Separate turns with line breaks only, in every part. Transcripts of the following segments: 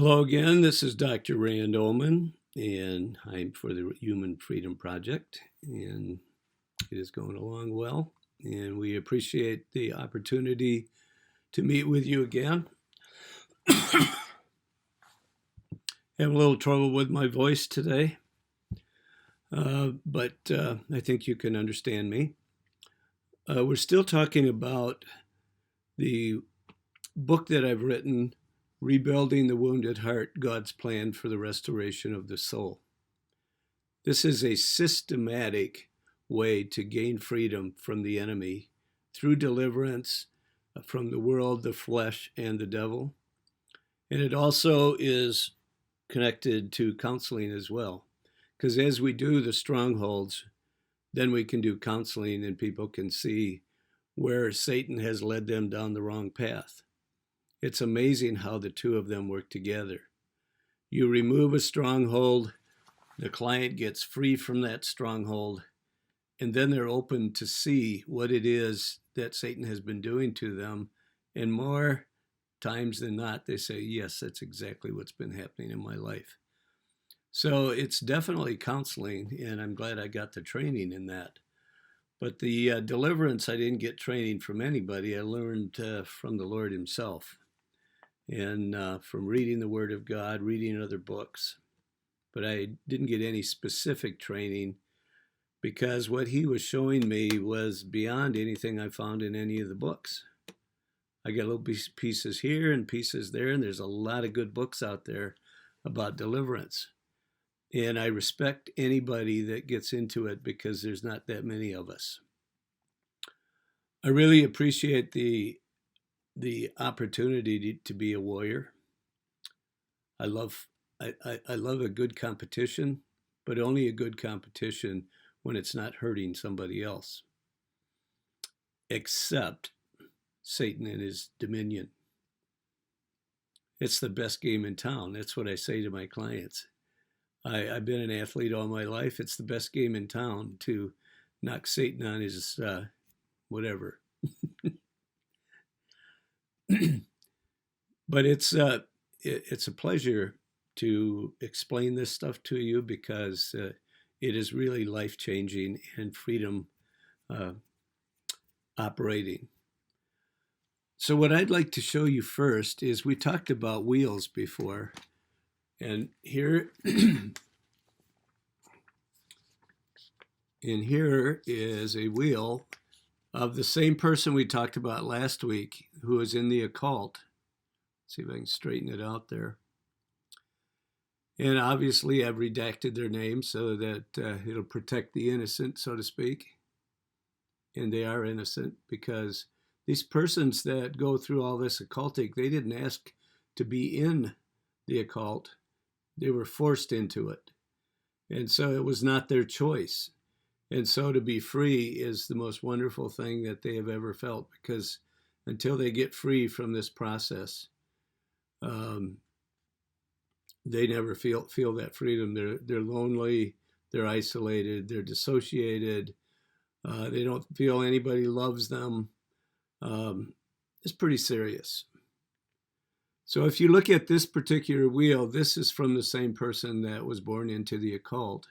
Hello again. This is Dr. Rand Ullman, and I'm for the Human Freedom Project, and it is going along well. And we appreciate the opportunity to meet with you again. Have a little trouble with my voice today, but I think you can understand me. We're still talking about the book that I've written, Rebuilding the Wounded Heart, God's Plan for the Restoration of the Soul. This is a systematic way to gain freedom from the enemy through deliverance from the world, the flesh, and the devil. And it also is connected to counseling as well. Because as we do the strongholds, then we can do counseling and people can see where Satan has led them down the wrong path. It's amazing how the two of them work together. You remove a stronghold, the client gets free from that stronghold, and then they're open to see what it is that Satan has been doing to them. And more times than not, they say, yes, that's exactly what's been happening in my life. So it's definitely counseling, and I'm glad I got the training in that. But the deliverance, I didn't get training from anybody. I learned from the Lord himself and from reading the Word of God, reading other books. But I didn't get any specific training because what he was showing me was beyond anything I found in any of the books. I got little pieces here and pieces there, and there's a lot of good books out there about deliverance. And I respect anybody that gets into it because there's not that many of us. I really appreciate the opportunity to be a warrior. I love a good competition, but only a good competition when it's not hurting somebody else, except Satan and his dominion. It's the best game in town. That's what I say to my clients. I've been an athlete all my life. It's the best game in town to knock Satan on his whatever. But it's a pleasure to explain this stuff to you because it is really life-changing and freedom operating. So what I'd like to show you first is we talked about wheels before, and here is a wheel of the same person we talked about last week who is in the occult. Let's see if I can straighten it out there. And obviously I've redacted their name so that it'll protect the innocent, so to speak. And they are innocent because these persons that go through all this occultic, they didn't ask to be in the occult. They were forced into it. And so it was not their choice. And so to be free is the most wonderful thing that they have ever felt, because until they get free from this process, they never feel that freedom. They're lonely, they're isolated, they're dissociated. They don't feel anybody loves them. It's pretty serious. So if you look at this particular wheel, this is from the same person that was born into the occult.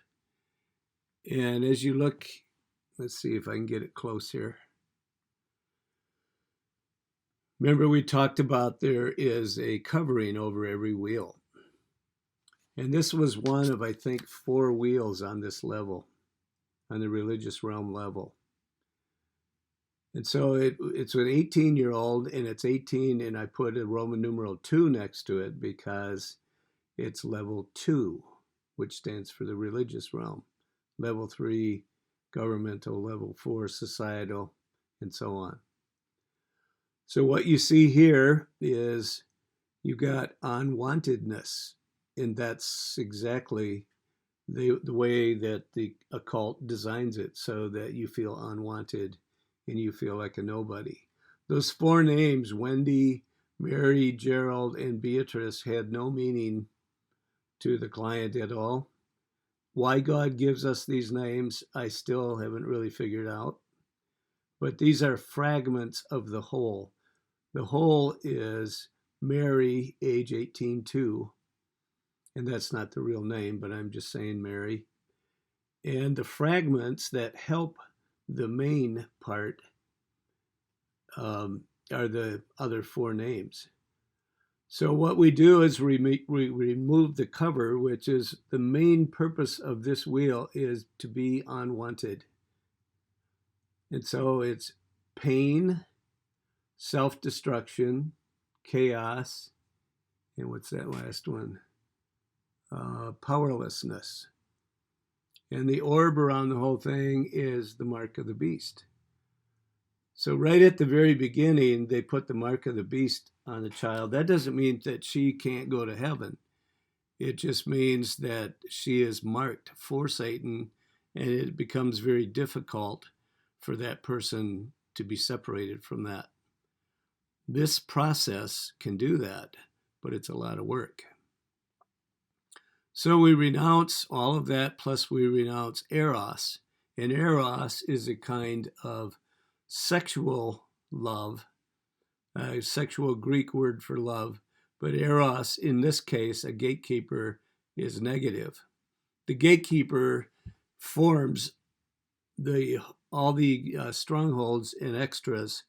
And as you look, let's see if I can get it close here. Remember we talked about there is a covering over every wheel. And this was one of, I think, 4 wheels on this level, on the religious realm level. And so it's an 18-year-old, and it's 18, and I put a Roman numeral 2 next to it because it's level 2, which stands for the religious realm. Level 3, governmental, level 4, societal, and so on. So what you see here is you got unwantedness, and that's exactly the way that the occult designs it, so that you feel unwanted and you feel like a nobody. Those 4 names, Wendy, Mary, Gerald, and Beatrice, had no meaning to the client at all. Why God gives us these names, I still haven't really figured out. But these are fragments of the whole. The whole is Mary, age 18 too, and that's not the real name, but I'm just saying Mary. And the fragments that help the main part are the other four names. So what we do is we remove the cover, which is the main purpose of this wheel is to be unwanted. And so it's pain, self-destruction, chaos, and what's that last one? Powerlessness. And the orb around the whole thing is the mark of the beast. So right at the very beginning, they put the mark of the beast on the child. That doesn't mean that she can't go to heaven. It just means that she is marked for Satan, and it becomes very difficult for that person to be separated from that. This process can do that, but it's a lot of work. So we renounce all of that, plus we renounce eros. And eros is a kind of sexual love, a sexual Greek word for love. But eros, in this case, a gatekeeper, is negative. The gatekeeper forms all the strongholds and extras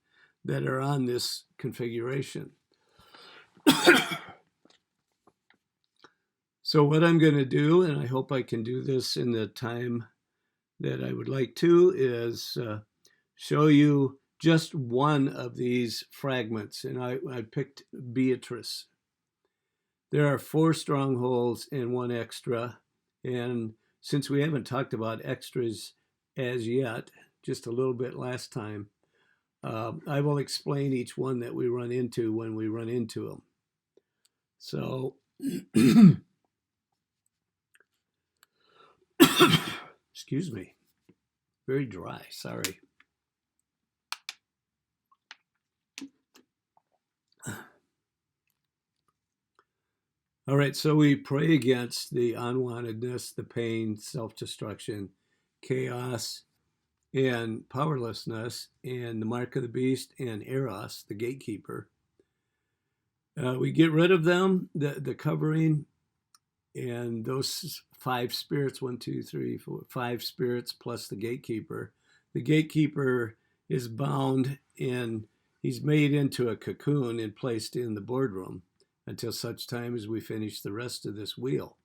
that are on this configuration. So what I'm going to do, and I hope I can do this in the time that I would like to, is show you just one of these fragments. And I picked Beatrice. There are 4 strongholds and 1 extra. And since we haven't talked about extras as yet, just a little bit last time, I will explain each one that we run into when we run into them. So... Excuse me. Very dry, sorry. All right, so we pray against the unwantedness, the pain, self-destruction, chaos, and powerlessness, and the mark of the beast, and Eros, the gatekeeper. We get rid of them, the covering, and those 5 spirits, 1, 2, 3, 4, 5 spirits plus the gatekeeper. The gatekeeper is bound and he's made into a cocoon and placed in the boardroom until such time as we finish the rest of this wheel.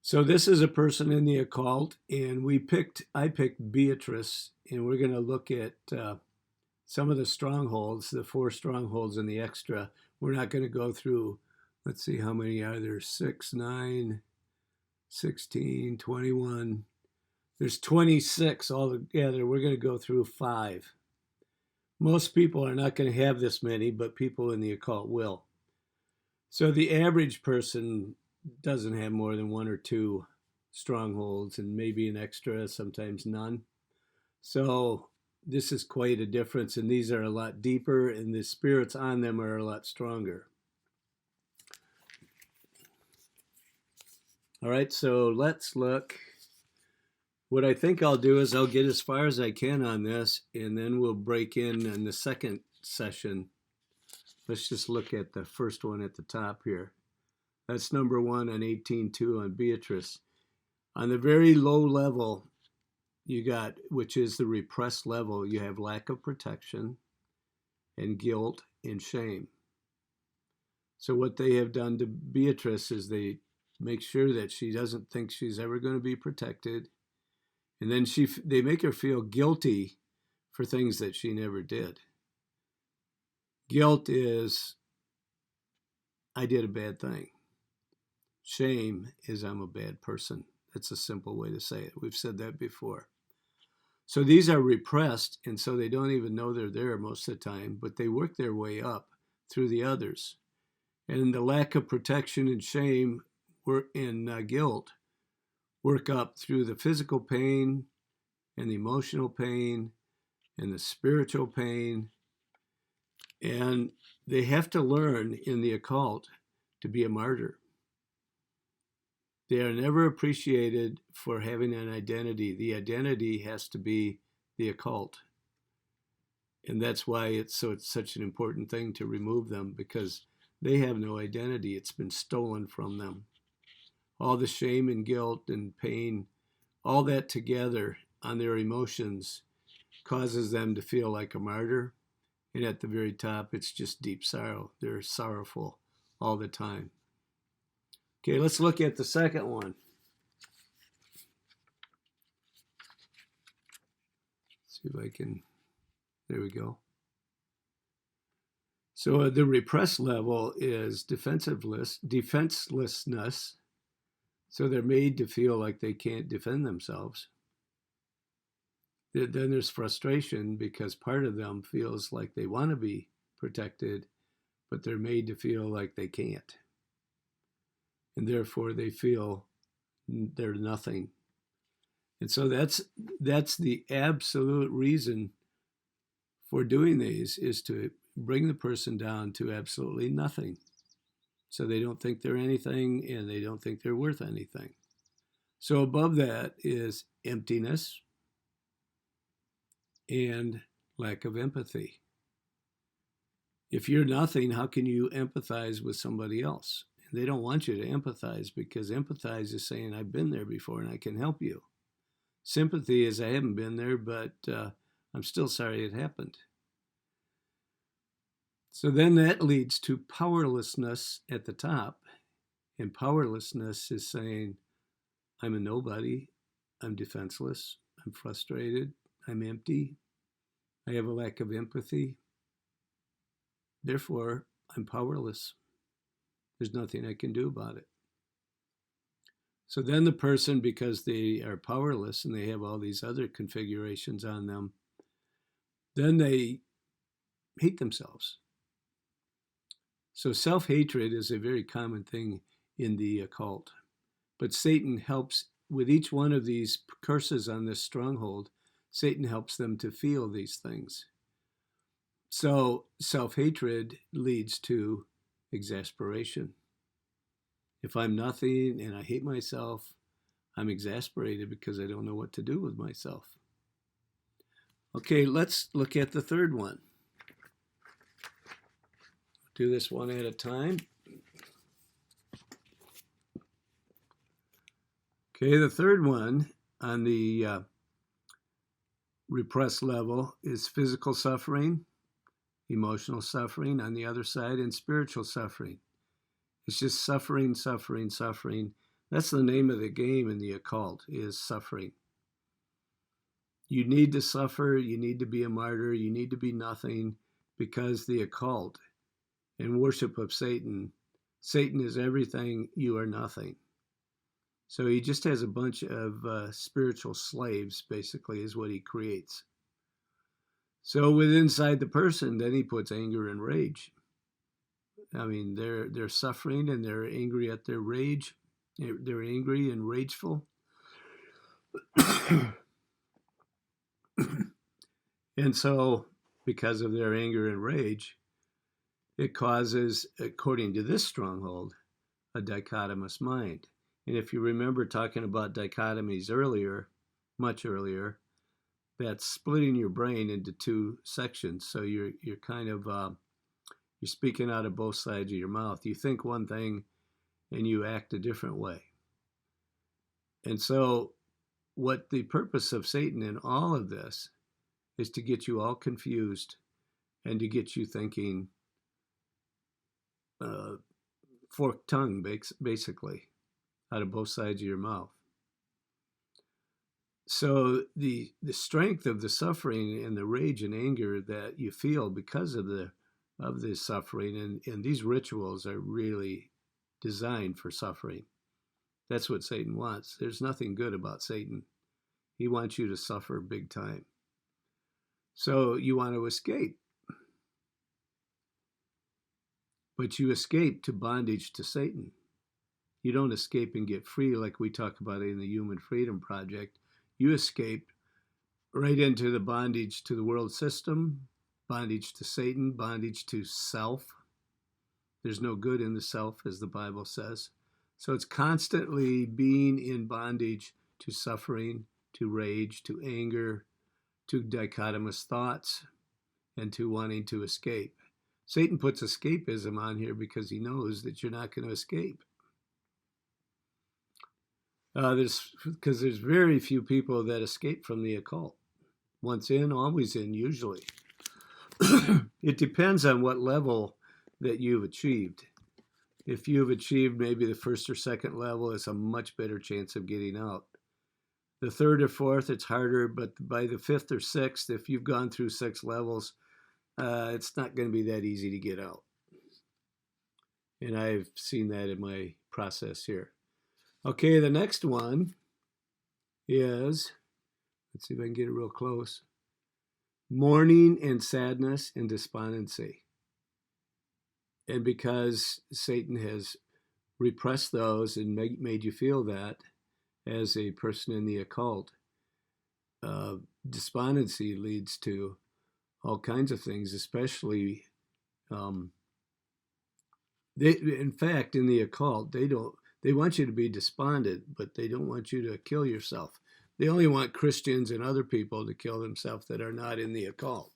So this is a person in the occult, and I picked Beatrice, and we're going to look at some of the strongholds, the 4 strongholds in the extra. We're not going to go through, let's see, how many are there? 6, 9, 16, 21. There's 26 altogether. We're going to go through 5. Most people are not going to have this many, but people in the occult will. So the average person doesn't have more than 1 or 2 strongholds, and maybe an extra, sometimes none. So this is quite a difference, and these are a lot deeper, and the spirits on them are a lot stronger. All right, so let's look. What I think I'll do is I'll get as far as I can on this, and then we'll break in the second session. Let's just look at the first one at the top here. That's number 1 on 18.2 on Beatrice. On the very low level, you got, which is the repressed level, you have lack of protection and guilt and shame. So what they have done to Beatrice is they make sure that she doesn't think she's ever going to be protected. And then they make her feel guilty for things that she never did. Guilt is, I did a bad thing. Shame is, I'm a bad person. That's a simple way to say it. We've said that before. So these are repressed, and so they don't even know they're there most of the time, but they work their way up through the others. And the lack of protection and shame and guilt work up through the physical pain and the emotional pain and the spiritual pain. And they have to learn in the occult to be a martyr. They are never appreciated for having an identity. The identity has to be the occult. And that's why it's such an important thing to remove them, because they have no identity. It's been stolen from them. all the shame and guilt and pain, all that together on their emotions causes them to feel like a martyr. And at the very top, it's just deep sorrow. They're sorrowful all the time. Okay, let's look at the second one. See if I can, there we go. So the repressed level is defenselessness. So they're made to feel like they can't defend themselves. Then there's frustration because part of them feels like they want to be protected, but they're made to feel like they can't. And therefore they feel they're nothing. And so that's the absolute reason for doing these, is to bring the person down to absolutely nothing. So they don't think they're anything and they don't think they're worth anything. So above that is emptiness and lack of empathy. If you're nothing, how can you empathize with somebody else? And they don't want you to empathize, because empathize is saying, I've been there before and I can help you. Sympathy is, I haven't been there, but I'm still sorry it happened. So then that leads to powerlessness at the top. And powerlessness is saying, I'm a nobody, I'm defenseless, I'm frustrated, I'm empty, I have a lack of empathy. Therefore, I'm powerless. There's nothing I can do about it. So then the person, because they are powerless and they have all these other configurations on them, then they hate themselves. So self-hatred is a very common thing in the occult. But Satan helps with each one of these curses on this stronghold. Satan helps them to feel these things. So self-hatred leads to exasperation. If I'm nothing and I hate myself, I'm exasperated because I don't know what to do with myself. Okay, let's look at the third one. Do this one at a time. Okay, the third one on the repressed level is physical suffering, emotional suffering on the other side, and spiritual suffering. It's just suffering, suffering, suffering. That's the name of the game in the occult, is suffering. You need to suffer, you need to be a martyr, you need to be nothing, because the occult and worship of Satan, Satan is everything, you are nothing. So he just has a bunch of spiritual slaves, basically, is what he creates. So with inside the person, then he puts anger and rage. I mean, they're suffering and they're angry at their rage. They're angry and rageful. And so, because of their anger and rage, it causes, according to this stronghold, a dichotomous mind. And if you remember talking about dichotomies earlier, much earlier, that's splitting your brain into two sections. So you're kind of you're speaking out of both sides of your mouth. You think one thing and you act a different way. And so what the purpose of Satan in all of this is to get you all confused and to get you thinking forked tongue, basically, out of both sides of your mouth. So the strength of the suffering and the rage and anger that you feel because of the suffering, and these rituals are really designed for suffering. That's what Satan wants. There's nothing good about Satan. He wants you to suffer big time. So you want to escape. But you escape to bondage to Satan. You don't escape and get free like we talk about in the Human Freedom Project. You escape right into the bondage to the world system, bondage to Satan, bondage to self. There's no good in the self, as the Bible says. So it's constantly being in bondage to suffering, to rage, to anger, to dichotomous thoughts, and to wanting to escape. Satan puts escapism on here because he knows that you're not going to escape. There's very few people that escape from the occult. Once in, always in, usually. It depends on what level that you've achieved. If you've achieved maybe the first or second level, it's a much better chance of getting out. The third or fourth, it's harder, but by the fifth or sixth, if you've gone through 6 levels, it's not going to be that easy to get out. And I've seen that in my process here. Okay, the next one is, let's see if I can get it real close, mourning and sadness and despondency. And because Satan has repressed those and made you feel that as a person in the occult, despondency leads to all kinds of things, especially in fact, in the occult, they want you to be despondent, but they don't want you to kill yourself. They only want Christians and other people to kill themselves that are not in the occult.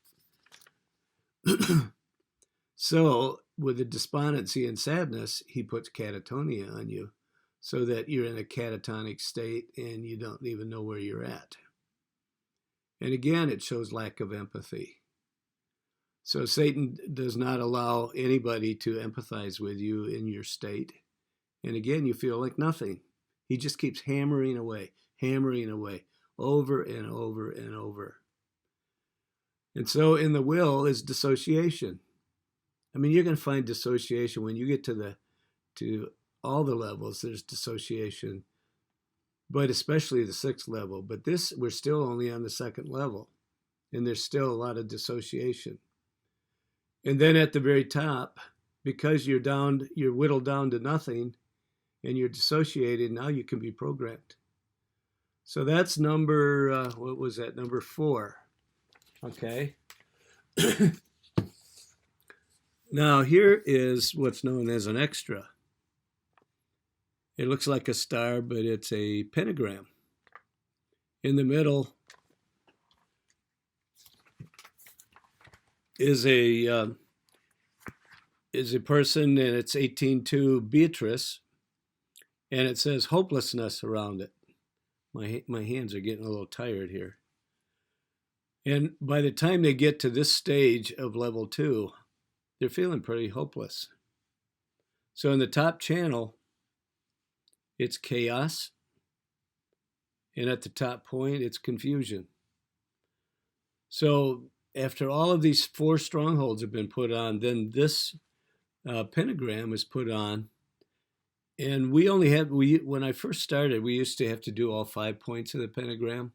So with the despondency and sadness, he puts catatonia on you so that you're in a catatonic state and you don't even know where you're at. And again, it shows lack of empathy. So Satan does not allow anybody to empathize with you in your state. And again, you feel like nothing. He just keeps hammering away, over and over and over. And so in the will is dissociation. I mean, you're going to find dissociation when you get to all the levels. There's dissociation, but especially the 6th level. But we're still only on the 2nd level, and there's still a lot of dissociation. And then at the very top, because you're whittled down to nothing, and you're dissociated, now you can be programmed. So that's number, what was that? Number 4. Okay. Now here is what's known as an extra. It looks like a star, but it's a pentagram. In the middle is a person, and it's 18:2 Beatrice, and it says hopelessness around it. My hands are getting a little tired here. And by the time they get to this stage of level 2, they're feeling pretty hopeless. So in the top channel, it's chaos. And at the top point, it's confusion. So after all of these 4 strongholds have been put on, then this pentagram is put on. And when I first started, we used to have to do all 5 points of the pentagram.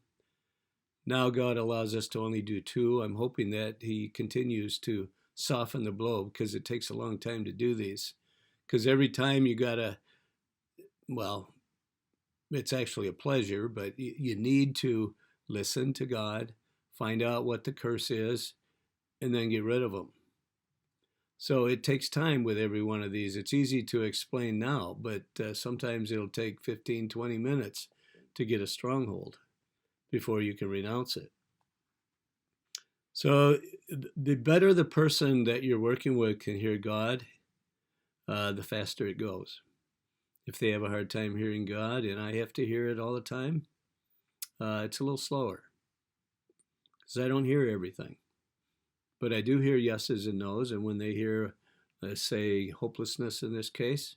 Now God allows us to only do 2. I'm hoping that he continues to soften the blow, because it takes a long time to do these. Because every time you gotta, well, it's actually a pleasure, but you need to listen to God, find out what the curse is, and then get rid of them. So it takes time with every one of these. It's easy to explain now, but sometimes it'll take 15, 20 minutes to get a stronghold before you can renounce it. So the better the person that you're working with can hear God, the faster it goes. If they have a hard time hearing God, and I have to hear it all the time, it's a little slower, because I don't hear everything. But I do hear yeses and nos, and when they hear, say, hopelessness in this case,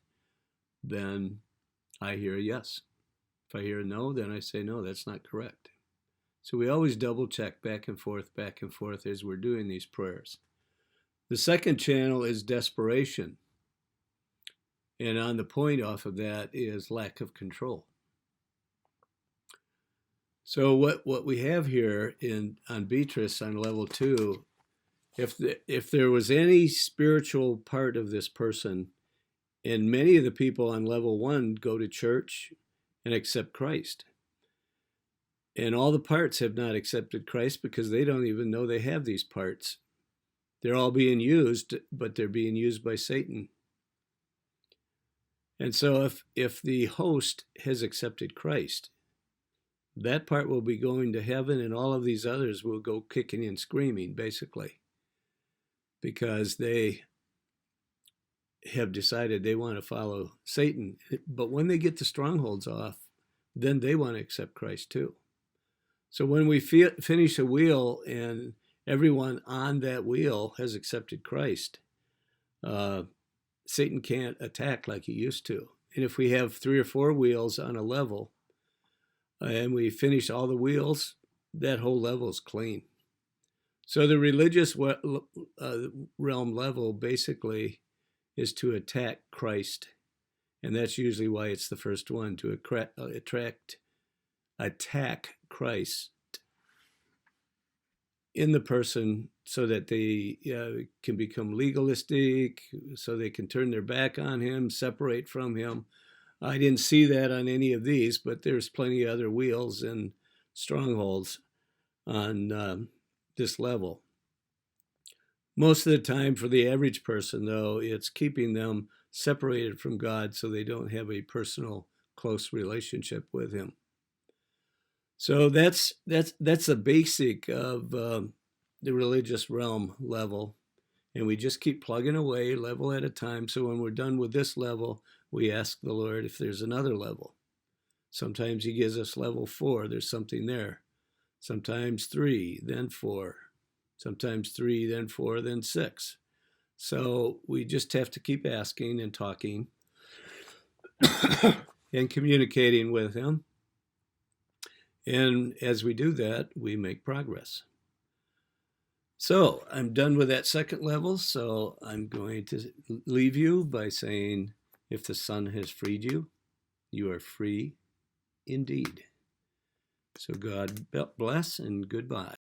then I hear a yes. If I hear a no, then I say, no, that's not correct. So we always double check back and forth as we're doing these prayers. The second channel is desperation. And on the point off of that is lack of control. So what we have here on Beatrice on level 2, if there was any spiritual part of this person, and many of the people on level 1 go to church and accept Christ. And all the parts have not accepted Christ because they don't even know they have these parts. They're all being used, but they're being used by Satan. And so if the host has accepted Christ, that part will be going to heaven, and all of these others will go kicking and screaming, basically, because they have decided they want to follow Satan. But when they get the strongholds off, then they want to accept Christ too. So when we finish a wheel and everyone on that wheel has accepted Christ, Satan can't attack like he used to. And if we have 3 or 4 wheels on a level and we finish all the wheels, that whole level is clean. So the religious realm level basically is to attack Christ. And that's usually why it's the first one, to attack Christ in the person so that they can become legalistic, so they can turn their back on him, separate from him. I didn't see that on any of these, but there's plenty of other wheels and strongholds on this level. Most of the time for the average person, though, it's keeping them separated from God so they don't have a personal, close relationship with him. So that's the basic of the religious realm level. And we just keep plugging away level at a time. So when we're done with this level, we ask the Lord if there's another level. Sometimes he gives us level 4. There's something there. Sometimes 3, then 4. Sometimes 3, then 4, then 6. So we just have to keep asking and talking and communicating with him. And as we do that, we make progress. So I'm done with that second level. So I'm going to leave you by saying, if the Son has freed you, you are free indeed. So God bless and goodbye.